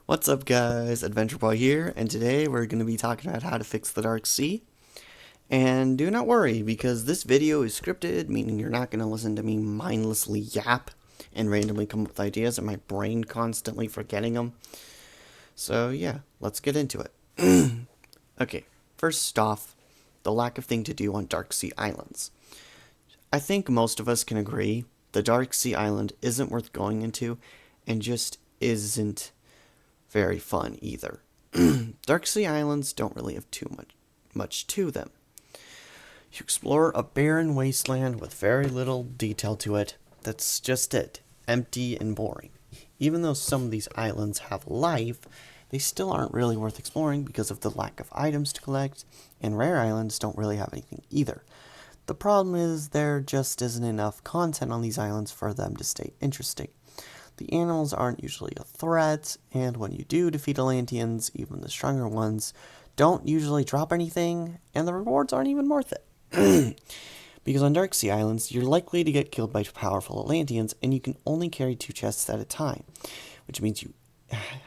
What's up guys, Adventure Boy here, and today we're going to be talking about how to fix the Dark Sea. And do not worry, because this video is scripted, meaning you're not going to listen to me mindlessly yap and randomly come up with ideas and my brain constantly forgetting them. So yeah, let's get into it. Okay, first off, the lack of thing to do on Dark Sea Islands. I think most of us can agree the Dark Sea Island isn't worth going into and just isn't very fun either. Dark Sea Islands don't really have too much to them. You explore a barren wasteland with very little detail to it. That's just it. Empty and boring. Even though some of these islands have life, they still aren't really worth exploring because of the lack of items to collect, and rare islands don't really have anything either. The problem is there just isn't enough content on these islands for them to stay interesting. The animals aren't usually a threat, and when you do defeat Atlanteans, even the stronger ones, don't usually drop anything, and the rewards aren't even worth it. Because on Dark Sea Islands, you're likely to get killed by powerful Atlanteans, and you can only carry 2 chests at a time, which means you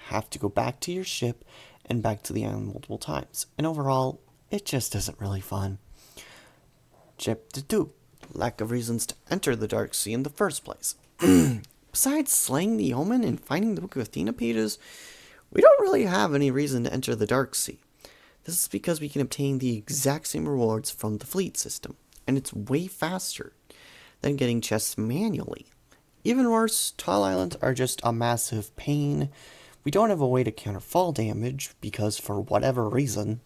have to go back to your ship and back to the island multiple times. And overall, it just isn't really fun. Chapter 2. Lack of reasons to enter the Dark Sea in the first place. Besides slaying the Omen and finding the Book of Athena pages, we don't really have any reason to enter the Dark Sea. This is because we can obtain the exact same rewards from the fleet system, and it's way faster than getting chests manually. Even worse, tall islands are just a massive pain. We don't have a way to counter fall damage because, for whatever reason,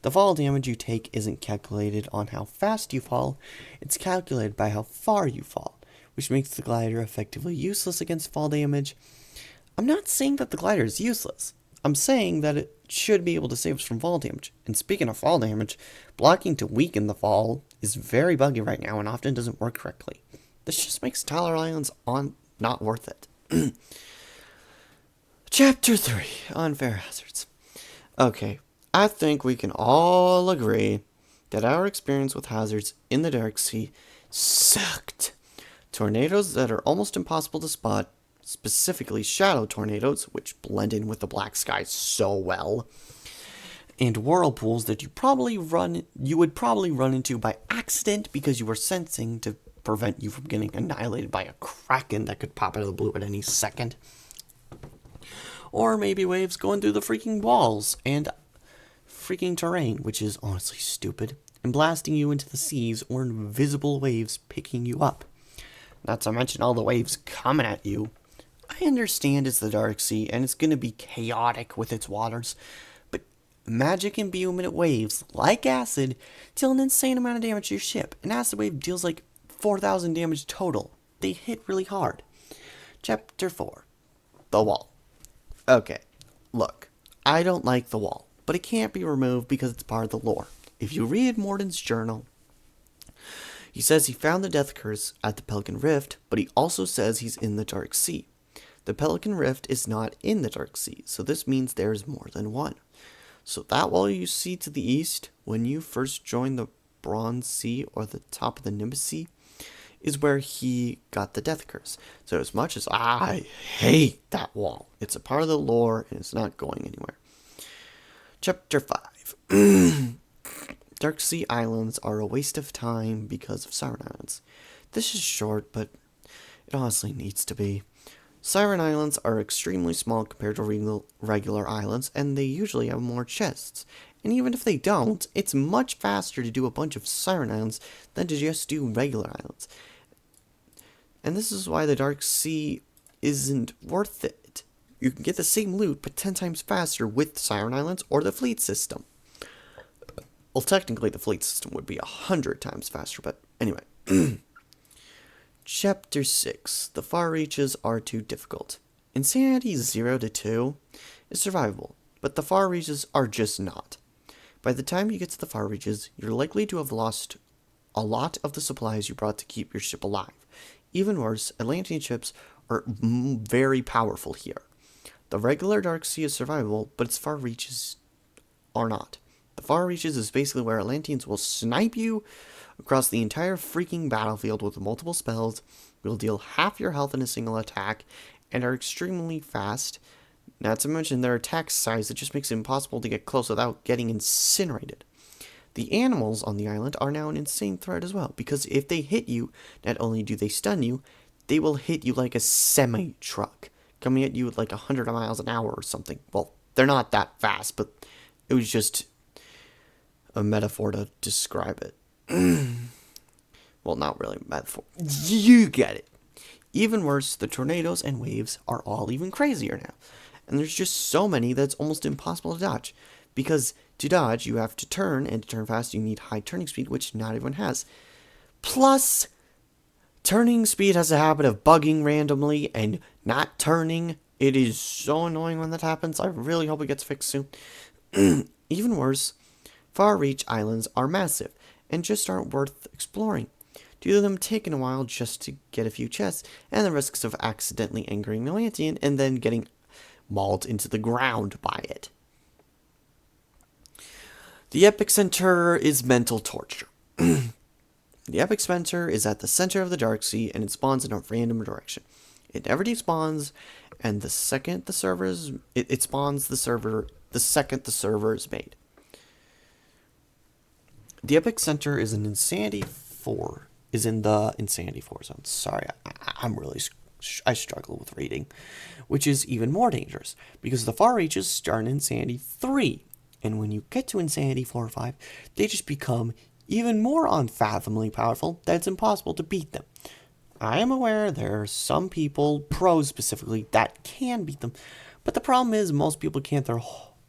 the fall damage you take isn't calculated on how fast you fall, it's calculated by how far you fall, which makes the glider effectively useless against fall damage. I'm not saying that the glider is useless. I'm saying that it should be able to save us from fall damage. And speaking of fall damage, blocking to weaken the fall is very buggy right now and often doesn't work correctly. This just makes taller islands not worth it. Chapter 3, Unfair Hazards. Okay, I think we can all agree that our experience with hazards in the Dark Sea sucked. Tornadoes that are almost impossible to spot, specifically shadow tornadoes, which blend in with the black sky so well, and whirlpools that you would probably run into by accident because you were sensing to prevent you from getting annihilated by a kraken that could pop out of the blue at any second. Or maybe waves going through the freaking walls and freaking terrain, which is honestly stupid, and blasting you into the seas, or invisible waves picking you up. Not to mention all the waves coming at you. I understand it's the Dark Sea, and it's going to be chaotic with its waters, but magic imbuement waves, like acid, deal an insane amount of damage to your ship. An acid wave deals like 4,000 damage total. They hit really hard. Chapter 4. The Wall. Okay, look, I don't like the wall, but it can't be removed because it's part of the lore. If you read Morden's journal, he says he found the death curse at the Pelican Rift, but he also says he's in the Dark Sea. The Pelican Rift is not in the Dark Sea, so this means there's more than one. So that wall you see to the east, when you first join the Bronze Sea or the top of the Nimbus Sea, is where he got the death curse. So as much as I hate that wall, it's a part of the lore and it's not going anywhere. Chapter 5. Dark Sea Islands are a waste of time because of Siren Islands. This is short, but it honestly needs to be. Siren Islands are extremely small compared to regular islands, and they usually have more chests. And even if they don't, it's much faster to do a bunch of Siren Islands than to just do regular islands. And this is why the Dark Sea isn't worth it. You can get the same loot, but 10 times faster with Siren Islands or the fleet system. Well, technically the fleet system would be 100 times faster, but anyway. Chapter 6. The Far Reaches are too difficult. Insanity 0 to 2 is survivable, but the Far Reaches are just not. By the time you get to the Far Reaches, you're likely to have lost a lot of the supplies you brought to keep your ship alive. Even worse, Atlantean ships are very powerful here. The regular Dark Sea is survivable, but its Far Reaches are not. The Far Reaches is basically where Atlanteans will snipe you across the entire freaking battlefield with multiple spells, will deal half your health in a single attack, and are extremely fast, Not to mention their attack size that just makes it impossible to get close without getting incinerated. The animals on the island are now an insane threat as well, because if they hit you, not only do they stun you, they will hit you like a semi-truck, coming at you at like 100 miles an hour or something. Well, they're not that fast, but it was just a metaphor to describe it. Well, not really a metaphor. You get it. Even worse, the tornadoes and waves are all even crazier now. And there's just so many that it's almost impossible to dodge. Because to dodge, you have to turn, and to turn fast, you need high turning speed, which not everyone has. Plus, turning speed has a habit of bugging randomly and not turning. It is so annoying when that happens. I really hope it gets fixed soon. Even worse, far reach islands are massive and just aren't worth exploring, due to them taking a while just to get a few chests and the risks of accidentally angering the Atlantean and then getting mauled into the ground by it. The epicenter is mental torture. The epicenter is at the center of the Dark Sea, and it spawns in a random direction. It never despawns, and the second the server is... It spawns the server the second the server is made. The epicenter is in Insanity 4. Is in the Insanity 4 zone. Sorry, I struggle with reading. Which is even more dangerous, because the far reaches start in Insanity 3. And when you get to Insanity 4 or 5, they just become even more unfathomably powerful that it's impossible to beat them. I am aware there are some people, pros specifically, that can beat them. But the problem is most people can't their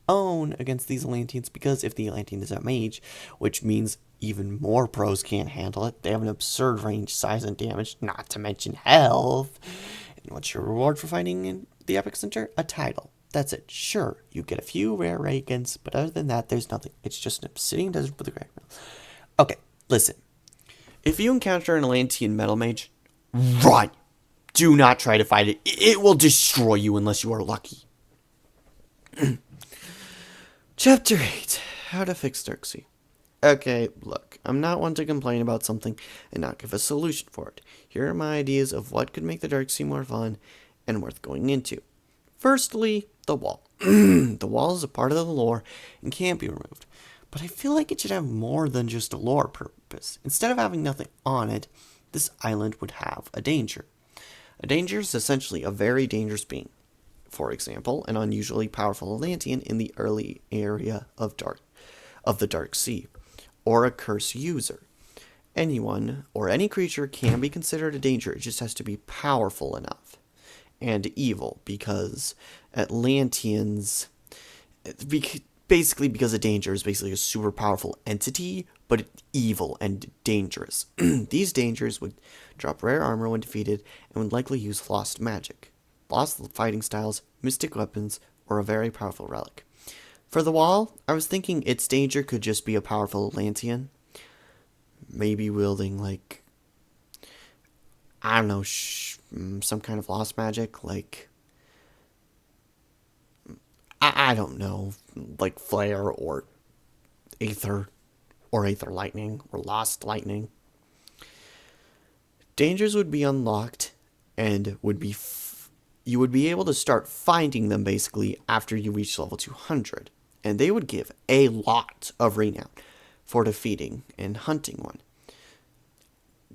own against these Atlanteans, because if the Atlantean is a mage, which means even more pros can't handle it, they have an absurd range, size, and damage, not to mention health. And what's your reward for fighting in the epicenter? A title. That's it. Sure, you get a few rare Reagans, but other than that, there's nothing. It's just an obsidian desert with a great metal. Okay, listen. If you encounter an Atlantean metal mage, run! Do not try to fight it. It will destroy you unless you are lucky. Chapter 8. How to fix Darksea. Okay, look, I'm not one to complain about something and not give a solution for it. Here are my ideas of what could make the Darksea more fun and worth going into. Firstly, the wall. The wall is a part of the lore and can't be removed. But I feel like it should have more than just a lore purpose. Instead of having nothing on it, this island would have a danger. A danger is essentially a very dangerous being. For example, an unusually powerful Atlantean in the early area of the Dark Sea, or a curse user. Anyone or any creature can be considered a danger. It just has to be powerful enough. And evil, because Atlanteans, basically because a danger is basically a super powerful entity, but evil and dangerous. These dangers would drop rare armor when defeated and would likely use lost magic, lost fighting styles, mystic weapons, or a very powerful relic. For the wall, I was thinking its danger could just be a powerful Atlantean, maybe wielding like, I don't know, some kind of lost magic, like, I don't know, like flare or aether lightning or lost lightning. Dangers would be unlocked and would be you would be able to start finding them basically after you reach level 200, and they would give a lot of renown for defeating and hunting one.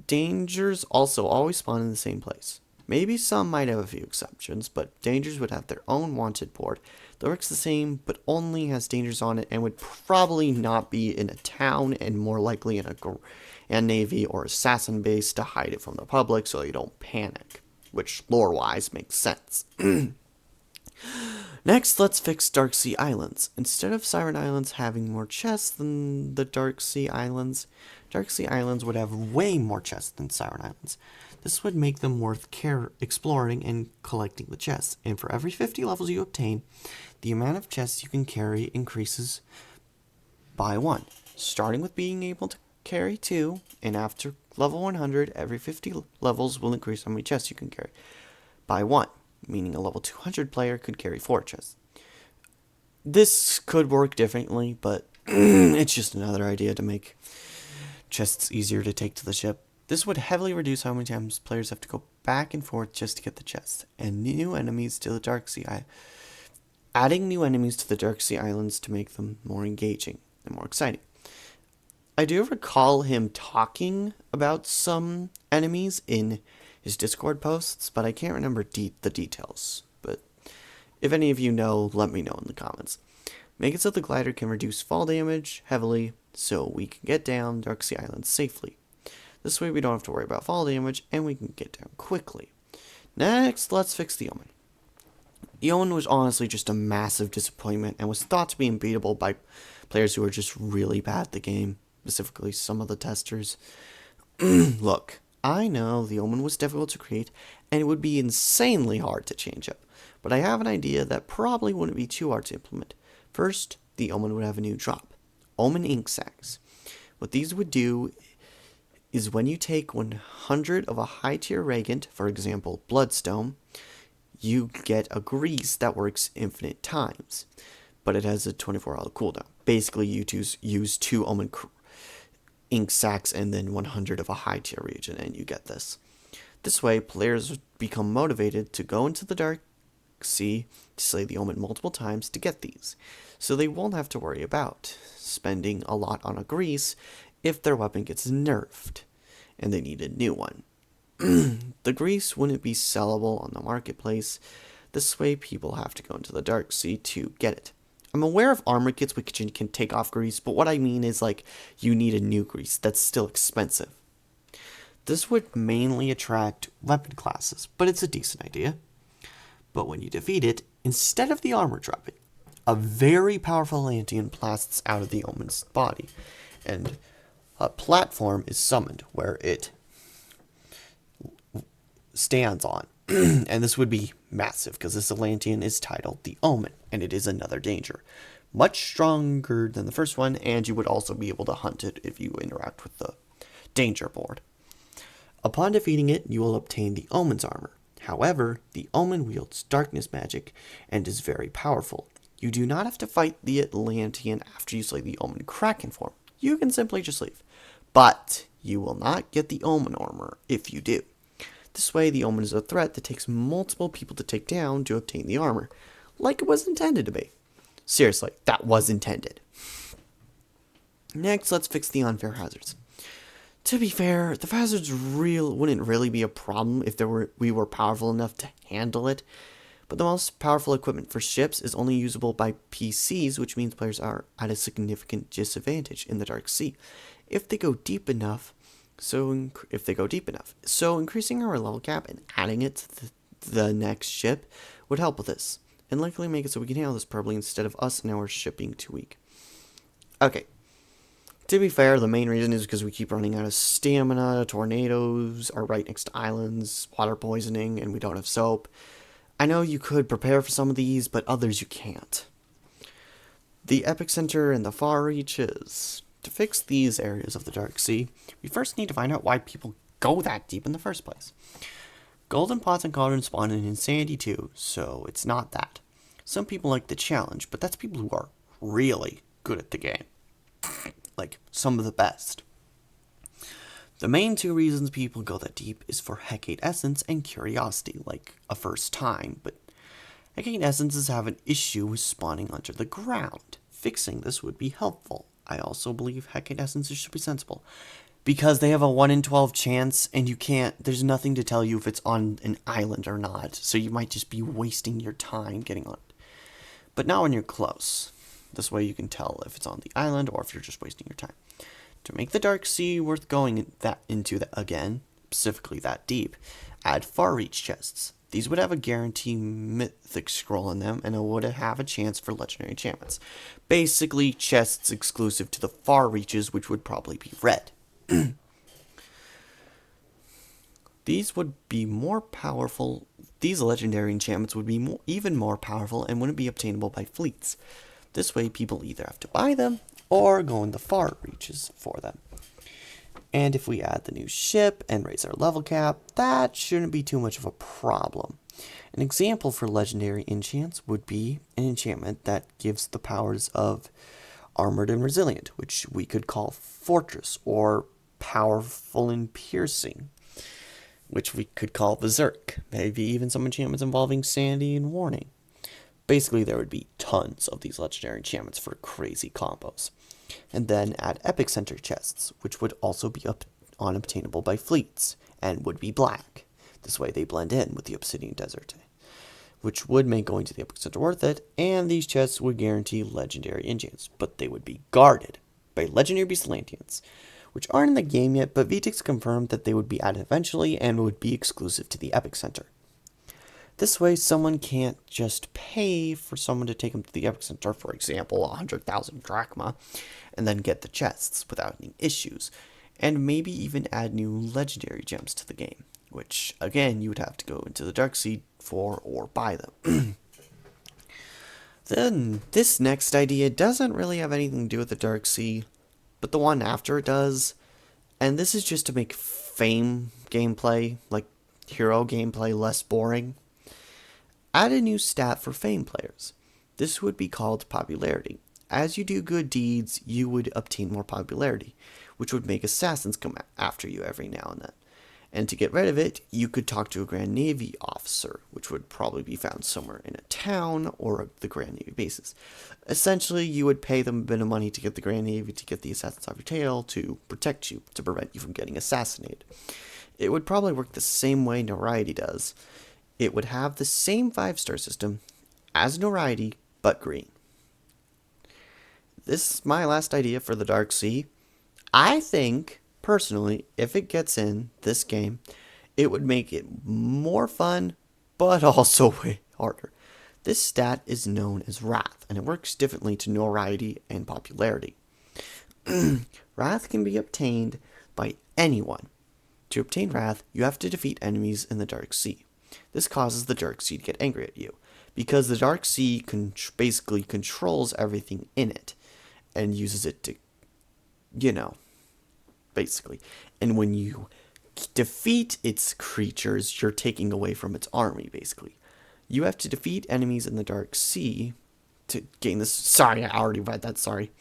Dangers also always spawn in the same place. Maybe some might have a few exceptions, but dangers would have their own wanted board that works the same, but only has dangers on it, and would probably not be in a town, and more likely in a navy or assassin base to hide it from the public so you don't panic, which lore-wise makes sense. Next, let's fix Darksea Islands. Instead of Siren Islands having more chests than the Darksea Islands would have way more chests than Siren Islands. This would make them worth exploring and collecting the chests, and for every 50 levels you obtain, the amount of chests you can carry increases by 1, starting with being able to carry 2, and after level 100, every 50 levels will increase how many chests you can carry by 1. Meaning a level 200 player could carry 4 chests. This could work differently, but it's just another idea to make chests easier to take to the ship. This would heavily reduce how many times players have to go back and forth just to get the chests, and new enemies to the Darksea adding new enemies to the Darksea Islands to make them more engaging and more exciting. I do recall him talking about some enemies in his Discord posts, but I can't remember the details. But if any of you know, let me know in the comments. Make it so the glider can reduce fall damage heavily, so we can get down Darksea Island safely. This way we don't have to worry about fall damage, and we can get down quickly. Next, let's fix the Omen. The Omen was honestly just a massive disappointment, and was thought to be unbeatable by players who were just really bad at the game. Specifically some of the testers. Look, I know the Omen was difficult to create, and it would be insanely hard to change up, but I have an idea that probably wouldn't be too hard to implement. First, the Omen would have a new drop, Omen ink sacs. What these would do is when you take 100 of a high tier reagent, for example Bloodstone, you get a grease that works infinite times, but it has a 24-hour cooldown. Basically, you use 2 Omen ink sacs and then 100 of a high tier reagent, and you get this. This way, players become motivated to go into the Dark Sea to slay the Omen multiple times to get these, so they won't have to worry about spending a lot on a grease if their weapon gets nerfed and they need a new one. The grease wouldn't be sellable on the marketplace. This way, people have to go into the Dark Sea to get it. I'm aware of armor kits which can take off grease, but what I mean is like you need a new grease that's still expensive. This would mainly attract weapon classes, but it's a decent idea. But when you defeat it, instead of the armor dropping, a very powerful Atlantean blasts out of the Omen's body, and a platform is summoned where it stands on. And this would be massive, because this Atlantean is titled the Omen, and it is another danger. Much stronger than the first one, and you would also be able to hunt it if you interact with the danger board. Upon defeating it, you will obtain the Omen's armor. However, the Omen wields darkness magic, and is very powerful. You do not have to fight the Atlantean after you slay the Omen Kraken form. You can simply just leave. But you will not get the Omen armor if you do. This way, the Omen is a threat that takes multiple people to take down to obtain the armor, like it was intended to be. Seriously, that was intended. Next, let's fix the unfair hazards. To be fair, the hazards wouldn't really be a problem if we were powerful enough to handle it, but the most powerful equipment for ships is only usable by PCs, which means players are at a significant disadvantage in the Dark Sea if they go deep enough. So increasing our level cap and adding it to the next ship would help with this, and likely make it so we can handle this probably instead of us and our ship being too weak. Okay, to be fair, the main reason is because we keep running out of stamina, tornadoes are right next to islands, water poisoning, and we don't have soap. I know you could prepare for some of these, but others you can't. The epicenter and the far reaches. To fix these areas of the Dark Sea, we first need to find out why people go that deep in the first place. Golden pots and cauldrons spawn in Insanity too, so it's not that. Some people like the challenge, but that's people who are really good at the game. Like, some of the best. The main 2 reasons people go that deep is for Hecate Essence and curiosity, like a first time, but Hecate Essences have an issue with spawning under the ground. Fixing this would be helpful. I also believe Hecate Essences should be sensible, because they have a 1 in 12 chance, and there's nothing to tell you if it's on an island or not, so you might just be wasting your time getting on it. But not when you're close. This way you can tell if it's on the island, or if you're just wasting your time. To make the Dark Sea worth going into again, specifically that deep, add far reach chests. These would have a guarantee mythic scroll in them, and it would have a chance for legendary enchantments. Basically, chests exclusive to the far reaches, which would probably be red. These would be more powerful. These legendary enchantments would be even more powerful and wouldn't be obtainable by fleets. This way, people either have to buy them or go in the far reaches for them. And if we add the new ship and raise our level cap, that shouldn't be too much of a problem. An example for legendary enchants would be an enchantment that gives the powers of Armored and Resilient, which we could call Fortress, or Powerful and Piercing, which we could call Berserk. Maybe even some enchantments involving Sanity and Warning. Basically, there would be tons of these legendary enchantments for crazy combos. And then add epic center chests, which would also be unobtainable by fleets, and would be black. This way they blend in with the obsidian desert, which would make going to the epic center worth it, and these chests would guarantee legendary enchants, but they would be guarded by legendary Beastlantians, which aren't in the game yet, but VTix confirmed that they would be added eventually and would be exclusive to the epic center. This way, someone can't just pay for someone to take them to the epicenter, for example, 100,000 drachma, and then get the chests without any issues, and maybe even add new legendary gems to the game, which, again, you would have to go into the Darksea for or buy them. Then, this next idea doesn't really have anything to do with the Darksea, but the one after it does, and this is just to make Fame gameplay, like hero gameplay, less boring. Add a new stat for Fame players. This would be called popularity. As you do good deeds, you would obtain more popularity, which would make assassins come after you every now and then. And to get rid of it, you could talk to a Grand Navy officer, which would probably be found somewhere in a town or the Grand Navy bases. Essentially, you would pay them a bit of money to get the Grand Navy to get the assassins off your tail to protect you, to prevent you from getting assassinated. It would probably work the same way Notoriety does. It would have the same 5-star system as Notoriety, but green. This is my last idea for the Darksea. I think, personally, if it gets in this game, it would make it more fun, but also way harder. This stat is known as Wrath, and it works differently to Notoriety and Popularity. Wrath can be obtained by anyone. To obtain Wrath, you have to defeat enemies in the Darksea. This causes the Darksea to get angry at you, because the Darksea basically controls everything in it, and uses it to, basically. And when you defeat its creatures, you're taking away from its army, basically. You have to defeat enemies in the Darksea to gain this. Sorry, I already read that, sorry.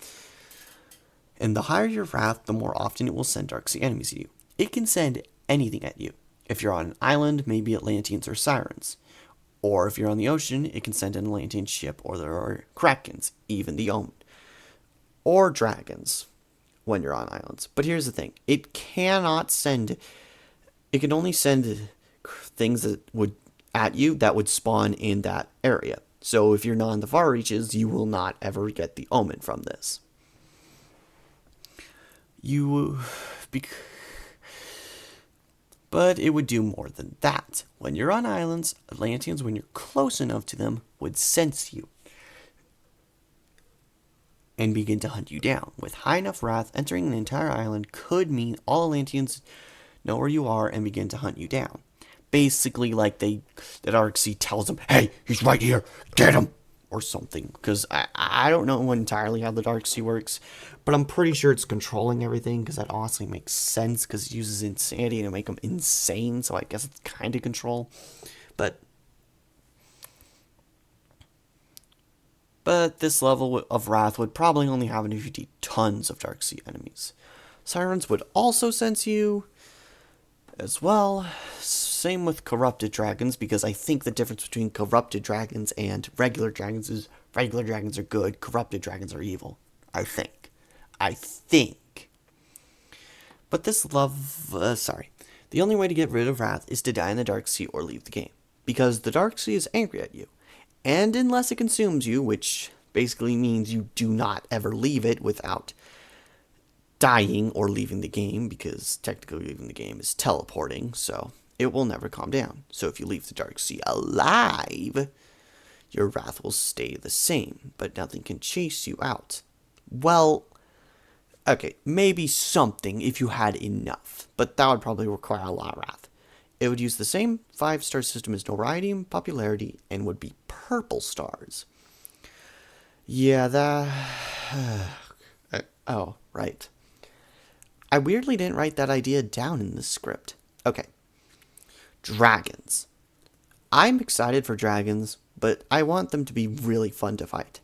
And the higher your Wrath, the more often it will send Darksea enemies at you. It can send anything at you. If you're on an island, maybe Atlanteans or Sirens. Or if you're on the ocean, it can send an Atlantean ship, or there are Krakens, even the Omen. Or dragons, when you're on islands. But here's the thing. It can only send things that would at you that would spawn in that area. So if you're not in the far reaches, you will not ever get the Omen from this. But it would do more than that. When you're on islands, Atlanteans, when you're close enough to them, would sense you and begin to hunt you down. With high enough Wrath, entering an entire island could mean all Atlanteans know where you are and begin to hunt you down. Basically, like the Darksea tells them, hey, he's right here, get him! Or something. Because I don't know entirely how the Darksea works, but I'm pretty sure it's controlling everything, because that honestly makes sense, because it uses insanity to make them insane, so I guess it's kind of control. But this level of Wrath would probably only happen if you defeat tons of Darksea enemies. Sirens would also sense you as well. Same with corrupted dragons, because I think the difference between corrupted dragons and regular dragons is regular dragons are good, corrupted dragons are evil. I think. But the only way to get rid of Wrath is to die in the Darksea or leave the game, because the Darksea is angry at you. And unless it consumes you, which basically means you do not ever leave it without dying or leaving the game, because technically leaving the game is teleporting, so it will never calm down. So if you leave the Darksea alive, your Wrath will stay the same, but nothing can chase you out. Well, okay, maybe something if you had enough, but that would probably require a lot of Wrath. It would use the same 5-star system as Notoriety and Popularity, and would be purple stars. Yeah, oh, right. I weirdly didn't write that idea down in the script. Okay. Dragons. I'm excited for dragons, but I want them to be really fun to fight.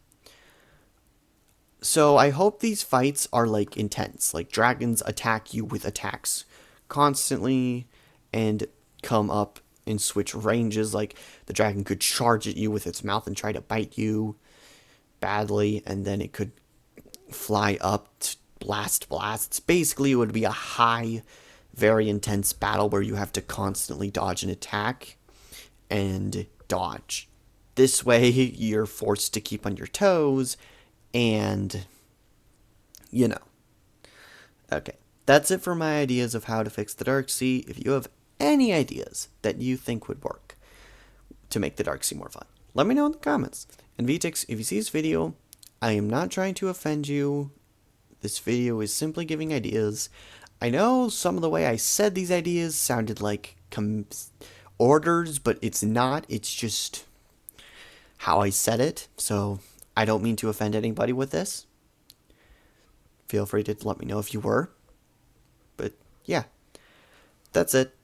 So I hope these fights are, like, intense. Like, dragons attack you with attacks constantly and come up and switch ranges. Like the dragon could charge at you with its mouth and try to bite you badly, and then it could fly up to blast blasts. Basically, it would be a high, very intense battle where you have to constantly dodge an attack and dodge. This way, you're forced to keep on your toes, and you know. Okay, that's it for my ideas of how to fix the Dark Sea. If you have any ideas that you think would work to make the Dark Sea more fun, let me know in the comments. And VTix, if you see this video, I am not trying to offend you. This video is simply giving ideas. I know some of the way I said these ideas sounded like orders, but it's not. It's just how I said it. So I don't mean to offend anybody with this. Feel free to let me know if you were. But yeah, that's it.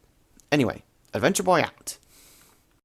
Anyway, Adventure Boy out.